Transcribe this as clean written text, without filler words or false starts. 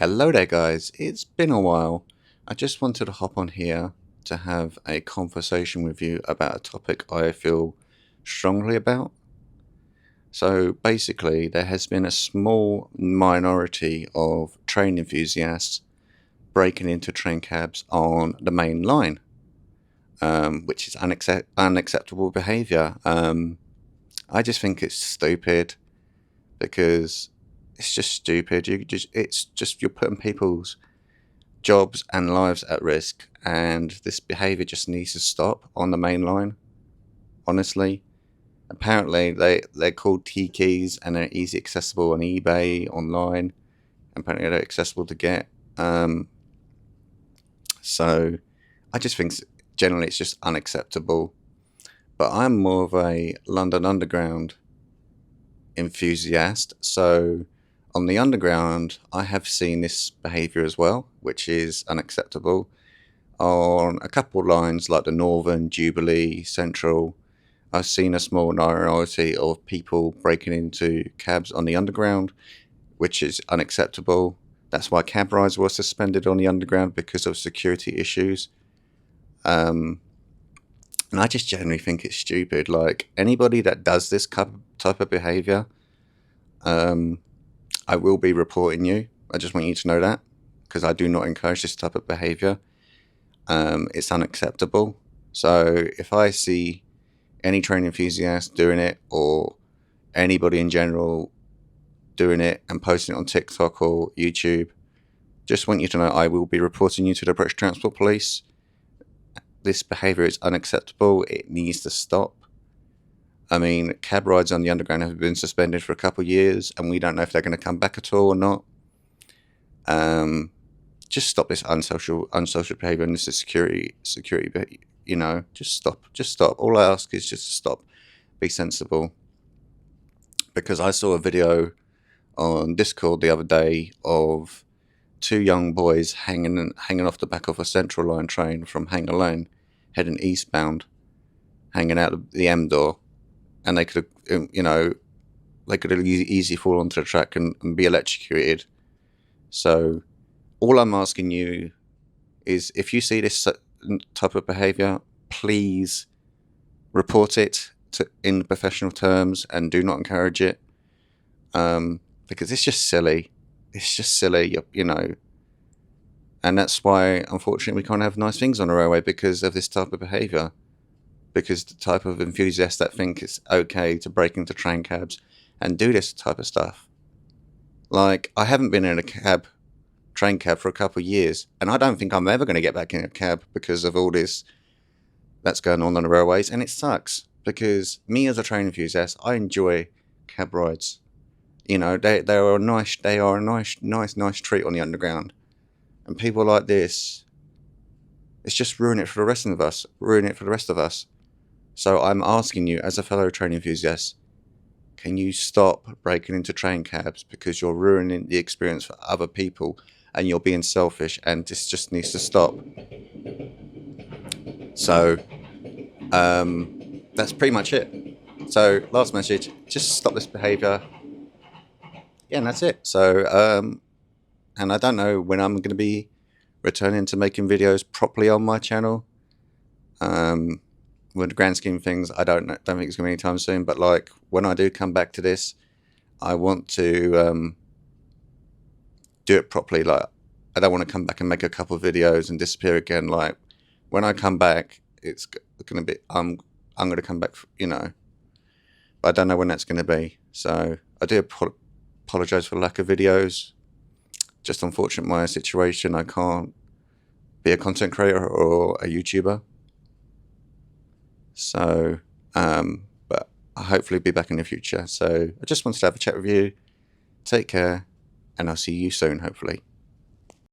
Hello there guys, it's been a while. I just wanted to hop on here to have a conversation with you about a topic I feel strongly about. So basically there has been a small minority of train enthusiasts breaking into train cabs on the main line, which is unacceptable behaviour. I just think it's stupid because it's just stupid. You're putting people's jobs and lives at risk, and this behaviour just needs to stop on the main line. Honestly, apparently they're called T keys and they're easy accessible on eBay online. Apparently they're accessible to get. So I just think generally it's just unacceptable. But I'm more of a London Underground enthusiast, so on the Underground I have seen this behaviour as well, which is unacceptable on a couple of lines like the Northern, Jubilee, Central. I've seen a small minority of people breaking into cabs on the Underground, which is unacceptable. That's why cab rides were suspended on the Underground, because of security issues. And I just generally think it's stupid. Like, anybody that does this type of behaviour, I will be reporting you. I just want you to know that, because I do not encourage this type of behaviour. It's unacceptable. So if I see any train enthusiast doing it, or anybody in general doing it and posting it on TikTok or YouTube, just want you to know I will be reporting you to the British Transport Police. This behaviour is unacceptable. It needs to stop. I mean, cab rides on the Underground have been suspended for a couple of years, and we don't know if they're going to come back at all or not. Just stop this unsocial behaviour, and this is security. You know, just stop. All I ask is just to stop. Be sensible. Because I saw a video on Discord the other day of two young boys hanging off the back of a Central Line train from Hanger Lane, heading eastbound, hanging out of the M door, and they could have, easily fall onto the track and be electrocuted. So all I'm asking you is, if you see this type of behaviour, please report it in professional terms and do not encourage it, because it's just silly. It's just silly, and that's why, unfortunately, we can't have nice things on the railway, because of this type of behaviour. Because the type of enthusiasts that think it's okay to break into train cabs and do this type of stuff. Like, I haven't been in a train cab for a couple of years, and I don't think I'm ever going to get back in a cab because of all this that's going on the railways, and it sucks. Because me as a train enthusiast, I enjoy cab rides. They are a nice treat on the Underground. And people like this, it's just ruin it for the rest of us. So I'm asking you, as a fellow train enthusiast, can you stop breaking into train cabs, because you're ruining the experience for other people and you're being selfish, and this just needs to stop. So that's pretty much it. So last message, just stop this behaviour. Yeah, and that's it. So and I don't know when I'm going to be returning to making videos properly on my channel. With the grand scheme of things, I don't think it's going to be anytime soon. But like, when I do come back to this, I want to do it properly. Like, I don't want to come back and make a couple of videos and disappear again. Like, when I come back, it's going to be I'm going to come back, but I don't know when that's going to be. So I do apologise for the lack of videos. Just unfortunate my situation. I can't be a content creator or a YouTuber. So, but I'll hopefully be back in the future. So I just wanted to have a chat with you. Take care, and I'll see you soon, hopefully.